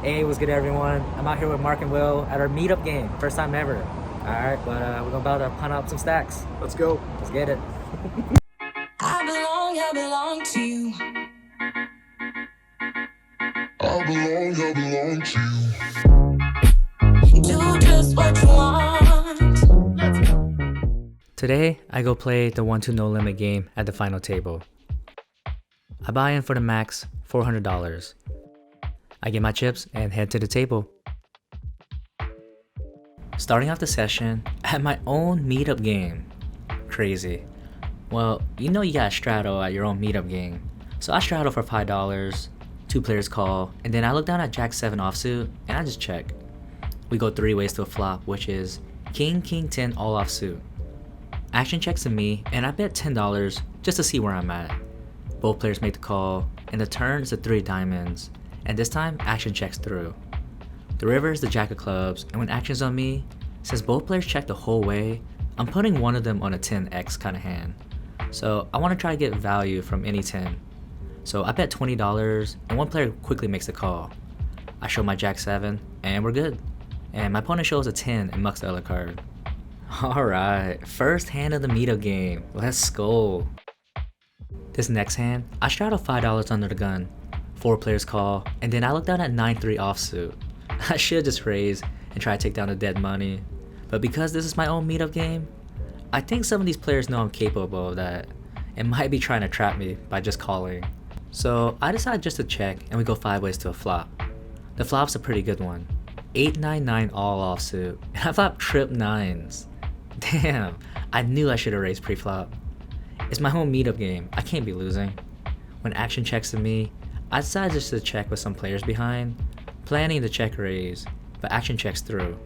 Hey, what's good, everyone? I'm out here with Mark and Will at our meetup game. First time ever. All right, but we're about to punt up some stacks. Let's go. Let's get it. I belong to you. I belong to you. Do just what you want. Today, I go play the 1-2 no limit game at the final table. I buy in for the max $400. I get my chips and head to the table. Starting off the session at my own meetup game. Crazy. Well, you know you got straddle at your own meetup game. So I straddle for $5, 2 players call, and then I look down at Jack 7 offsuit and I just check. We go 3 ways to a flop, which is King, King 10 all offsuit. Action checks to me and I bet $10 just to see where I'm at. Both players make the call, and the turn is the 3 diamonds, and this time action checks through. The river is the jack of clubs, and when action's on me, since both players check the whole way, I'm putting one of them on a 10x kind of hand. So I want to try to get value from any 10. So I bet $20 and one player quickly makes the call. I show my jack 7 and we're good. And my opponent shows a 10 and mucks the other card. Alright, first hand of the meetup game. Let's go. This next hand, I straddle $5 under the gun. 4 players call, and then I look down at 9-3 offsuit. I should just raise and try to take down the dead money. But because this is my own meetup game, I think some of these players know I'm capable of that and might be trying to trap me by just calling. So I decide just to check and we go 5 ways to a flop. The flop's a pretty good one. 8-9-9 all offsuit, and I flop trip 9s. Damn, I knew I should have raised pre-flop. It's my home meetup game, I can't be losing. When action checks to me, I decide just to check with some players behind, planning to check raise, but action checks through.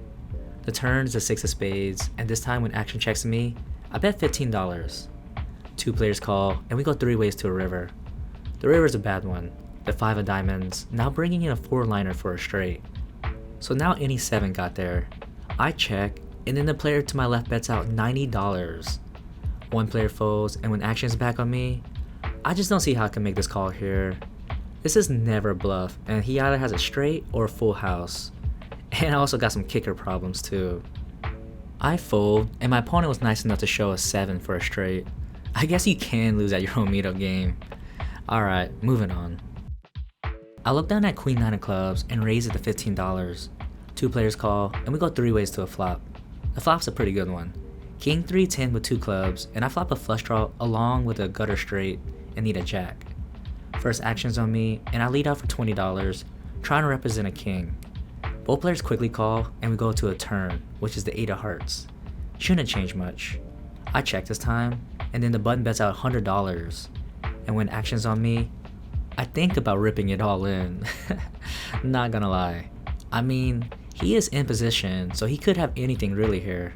The turn is the 6 of spades, and this time when action checks me, I bet $15. 2 players call, and we go 3 ways to a river. The river's a bad one, the 5 of diamonds, now bringing in a 4-liner for a straight. So now any 7 got there. I check, and then the player to my left bets out $90. 1 player folds, and when action's back on me, I just don't see how I can make this call here. This is never a bluff, and he either has a straight or a full house. And I also got some kicker problems too. I fold, and my opponent was nice enough to show a 7 for a straight. I guess you can lose at your own meetup game. Alright, moving on. I look down at Queen 9 of clubs and raise it to $15. 2 players call, and we go 3 ways to a flop. The flop's a pretty good one. King 3-10 with 2 clubs, and I flop a flush draw along with a gutter straight and need a jack. First action's on me, and I lead out for $20, trying to represent a king. Both players quickly call, and we go to a turn, which is the 8 of hearts. Shouldn't change much. I check this time, and then the button bets out $100. And when action's on me, I think about ripping it all in. Not gonna lie. I mean, he is in position, so he could have anything really here.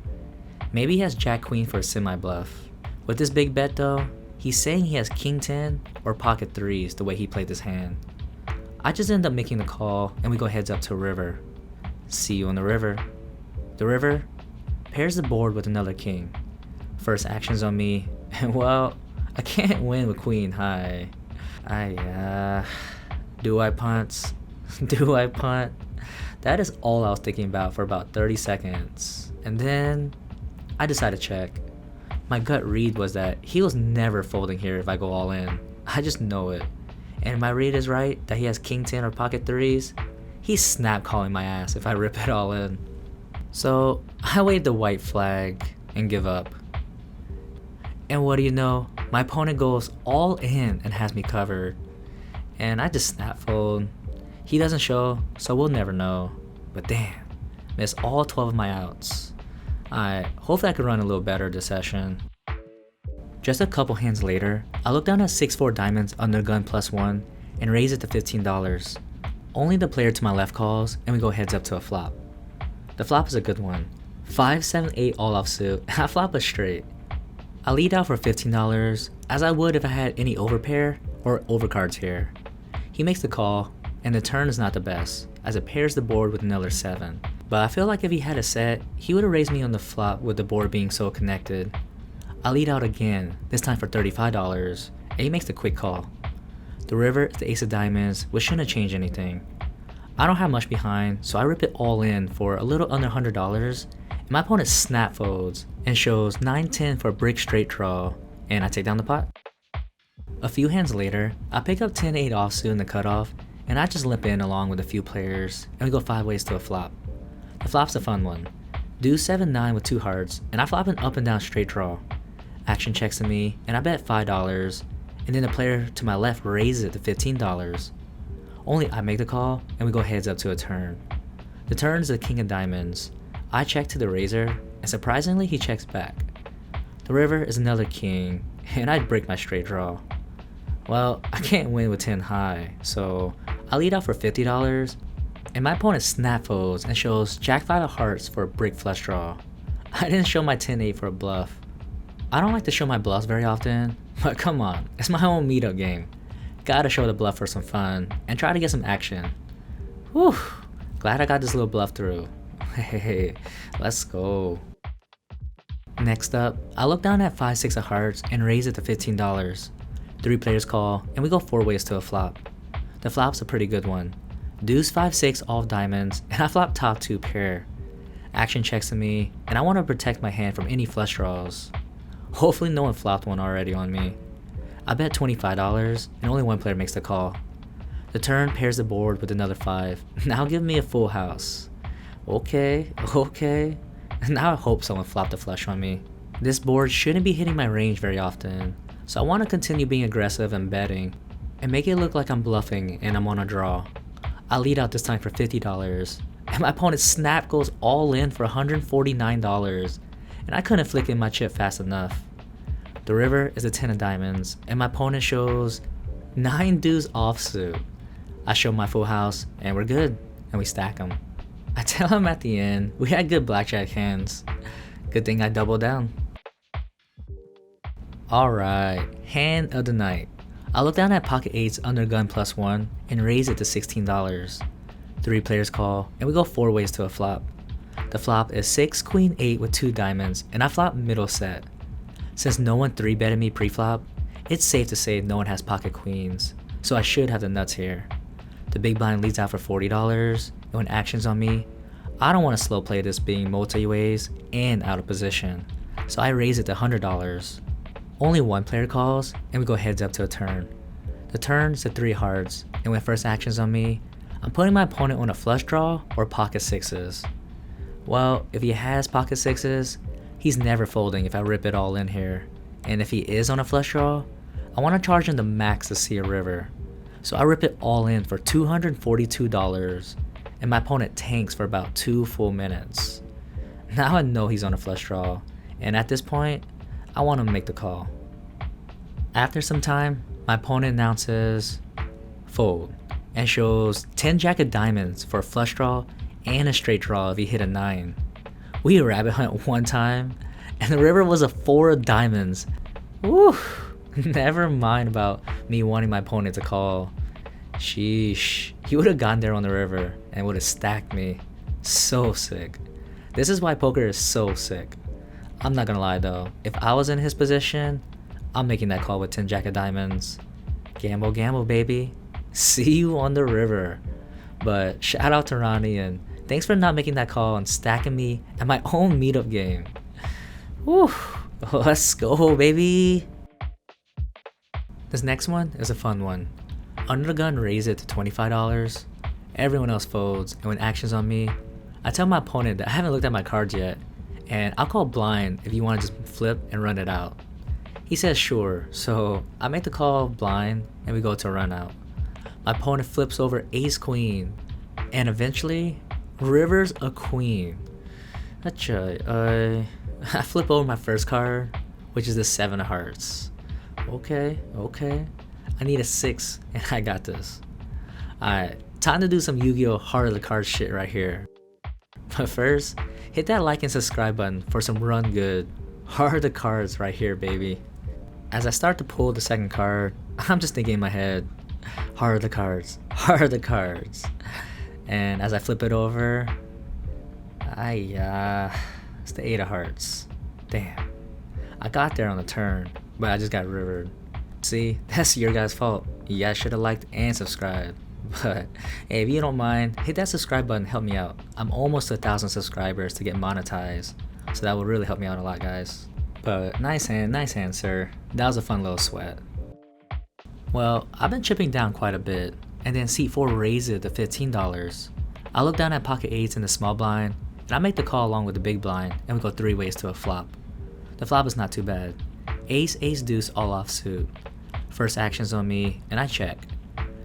Maybe he has Jack Queen for a semi-bluff. With this big bet though, he's saying he has King 10 or pocket 3s the way he played this hand. I just end up making the call, and we go heads up to a river. See you on the river. The river pairs the board with another king. First action's on me, and well, I can't win with queen high. Do I punt? Do I punt? That is all I was thinking about for about 30 seconds. And then I decide to check. My gut read was that he was never folding here if I go all in. I just know it. And my read is right that he has King 10 or pocket 3s. He's snap calling my ass if I rip it all in. So I wave the white flag and give up. And what do you know? My opponent goes all in and has me covered. And I just snap fold. He doesn't show, so we'll never know. But damn, missed all 12 of my outs. Hopefully I can run a little better this session. Just a couple hands later, I look down at 6-4 diamonds under gun +1 and raise it to $15. Only the player to my left calls, and we go heads up to a flop. The flop is a good one. 5-7-8 all offsuit, and I flop a straight. I lead out for $15, as I would if I had any overpair or overcards here. He makes the call, and the turn is not the best, as it pairs the board with another 7. But I feel like if he had a set, he would have raised me on the flop with the board being so connected. I lead out again, this time for $35, and he makes the quick call. The river is the ace of diamonds, which shouldn't change anything. I don't have much behind, so I rip it all in for a little under $100, and my opponent snap folds and shows 9-10 for a brick straight draw, and I take down the pot. A few hands later, I pick up 10-8 offsuit in the cutoff, and I just limp in along with a few players, and we go 5 ways to a flop. The flop's a fun one. Deuce 7-9 with 2 hearts, and I flop an up and down straight draw. Action checks to me, and I bet $5, and then the player to my left raises it to $15. Only I make the call, and we go heads up to a turn. The turn is the king of diamonds. I check to the raiser, and surprisingly he checks back. The river is another king, and I break my straight draw. Well, I can't win with 10 high, so I lead out for $50, and my opponent snap folds and shows jack 5 of hearts for a brick flush draw. I didn't show my 10-8 for a bluff. I don't like to show my bluffs very often, but come on, it's my own meetup game. Gotta show the bluff for some fun, and try to get some action. Whew, glad I got this little bluff through. Hey, let's go. Next up, I look down at 5-6 of hearts and raise it to $15. 3 players call, and we go 4 ways to a flop. The flop's a pretty good one. Deuce 5-6 all diamonds, and I flop top 2 pair. Action checks to me, and I want to protect my hand from any flush draws. Hopefully no one flopped one already on me. I bet $25, and only one player makes the call. The turn pairs the board with another 5. Now give me a full house. Okay. Now I hope someone flopped a flush on me. This board shouldn't be hitting my range very often, so I want to continue being aggressive and betting, and make it look like I'm bluffing and I'm on a draw. I lead out this time for $50, and my opponent's snap goes all in for $149, and I couldn't flick in my chip fast enough. The river is a 10 of diamonds, and my opponent shows 9 deuce offsuit. I show my full house, and we're good, and we stack them. I tell him at the end, we had good blackjack hands. Good thing I doubled down. Alright, hand of the night. I look down at pocket 8's under gun +1 and raise it to $16. 3 players call, and we go 4 ways to a flop. The flop is 6 queen 8 with 2 diamonds, and I flop middle set. Since no one 3-betted me pre-flop, it's safe to say no one has pocket queens, so I should have the nuts here. The big blind leads out for $40, and when action's on me, I don't want to slow play this being multi-ways and out of position, so I raise it to $100. Only 1 player calls, and we go heads up to a turn. The turn is a 3 hearts, and when first action's on me, I'm putting my opponent on a flush draw or pocket 6s. Well, if he has pocket 6s, he's never folding if I rip it all in here, and if he is on a flush draw, I want to charge him the max to see a river. So I rip it all in for $242, and my opponent tanks for about 2 full minutes. Now I know he's on a flush draw, and at this point, I want him to make the call. After some time, my opponent announces fold, and shows 10 jack of diamonds for a flush draw and a straight draw if he hit a 9. We rabbit hunt one time, and the river was a 4 of diamonds. Woo! Never mind about me wanting my opponent to call. Sheesh, he would have gone there on the river and would have stacked me. So sick. This is why poker is so sick. I'm not gonna lie though, if I was in his position, I'm making that call with 10 jack of diamonds. Gamble, gamble, baby. See you on the river. But shout out to Ronnie, and thanks for not making that call and stacking me at my own meetup game. Whew, let's go, baby. This next one is a fun one. Under the gun raise it to $25. Everyone else folds, and when action's on me, I tell my opponent that I haven't looked at my cards yet, and I'll call blind if you want to just flip and run it out. He says sure, so I make the call blind and we go to run out. My opponent flips over ace queen, and eventually river's a queen. I flip over my first card, which is the 7 of hearts. Okay. I need a 6 and I got this. Alright, time to do some Yu-Gi-Oh! Heart of the Cards shit right here. But first, hit that like and subscribe button for some run good Heart of the Cards right here, baby. As I start to pull the second card, I'm just thinking in my head, Heart of the Cards, Heart of the Cards. And as I flip it over, it's the 8 of hearts. Damn. I got there on the turn, but I just got rivered. See, that's your guys' fault. You guys should have liked and subscribed. But hey, if you don't mind, hit that subscribe button, help me out. I'm almost to 1,000 subscribers to get monetized, so that would really help me out a lot, guys. But nice hand, sir. That was a fun little sweat. Well, I've been chipping down quite a bit, and then seat 4 raised it to $15. I look down at pocket 8s in the small blind, and I make the call along with the big blind, and we go 3 ways to a flop. The flop is not too bad. Ace, ace, deuce, all offsuit. First action's on me, and I check.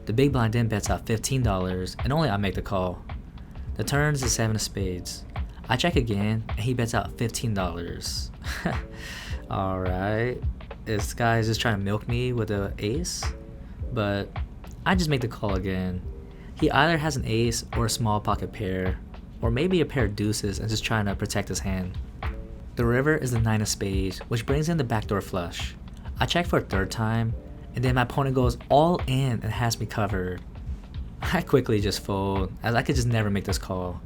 The big blind then bets out $15, and only I make the call. The turn is the 7 of spades. I check again, and he bets out $15. Alright, this guy is just trying to milk me with an ace, but I just make the call again. He either has an ace or a small pocket pair, or maybe a pair of deuces and just trying to protect his hand. The river is the 9 of spades, which brings in the backdoor flush. I check for a 3rd time, and then my opponent goes all in and has me covered. I quickly just fold, as I could just never make this call.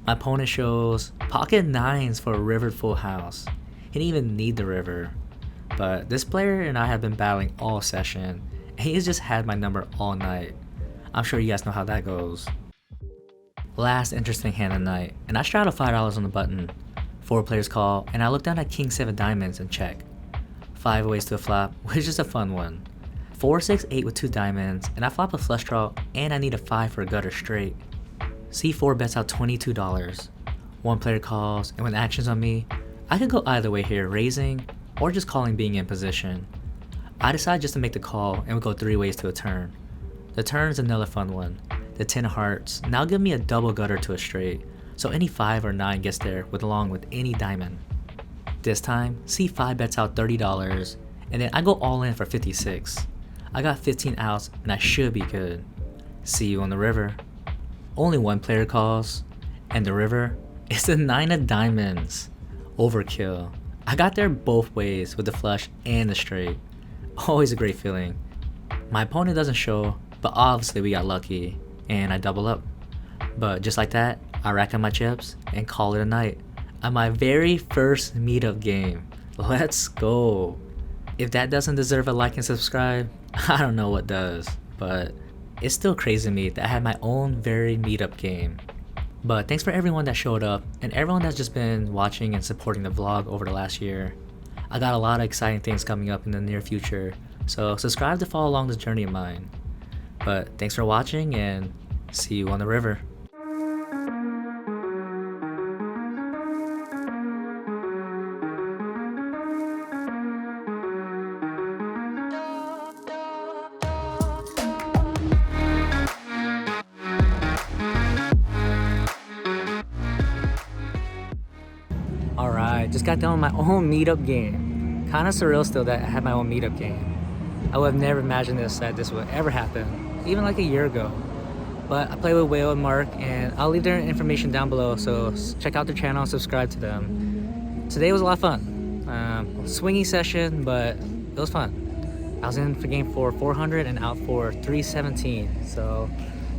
My opponent shows pocket 9s for a river full house. He didn't even need the river. But this player and I have been battling all session, and he's just had my number all night. I'm sure you guys know how that goes. Last interesting hand of the night, and I straddle $5 on the button. 4 players call, and I look down at King 7 diamonds and check. 5 ways to a flop, which is a fun one. 4, 6, 8 with 2 diamonds, and I flop a flush draw, and I need a 5 for a gutter straight. C4 bets out $22. 1 player calls, and when the action's on me, I could go either way here, raising, or just calling being in position. I decide just to make the call, and we go 3 ways to a turn. The turn is another fun one. The 10 of hearts now give me a double gutter to a straight, so any 5 or 9 gets there along with any diamond. This time, C5 bets out $30, and then I go all in for 56. I got 15 outs, and I should be good. See you on the river. Only 1 player calls, and the river is the 9 of diamonds. Overkill. I got there both ways with the flush and the straight. Always a great feeling. My opponent doesn't show, but obviously we got lucky, and I double up. But just like that, I rack up my chips and call it a night on my very first meetup game. Let's go. If that doesn't deserve a like and subscribe, I don't know what does, but it's still crazy to me that I had my own very meetup game. But thanks for everyone that showed up and everyone that's just been watching and supporting the vlog over the last year. I got a lot of exciting things coming up in the near future, so subscribe to follow along this journey of mine. But thanks for watching and see you on the river. Alright, just got done with my own meetup game. Kinda surreal still that I had my own meetup game. I would have never imagined that this would ever happen, even like a year ago. But I play with Whale and Mark, and I'll leave their information down below, so check out their channel and subscribe to them. Today was a lot of fun. Swingy session, but it was fun. I was in for game 400 and out for 317, so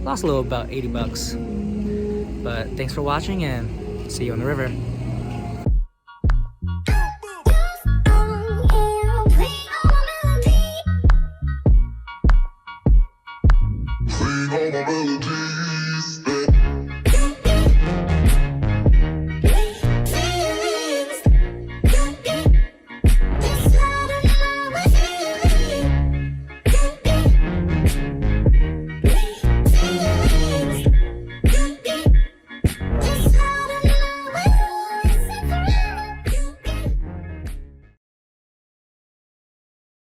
lost a little, about 80 bucks. But thanks for watching and see you on the river.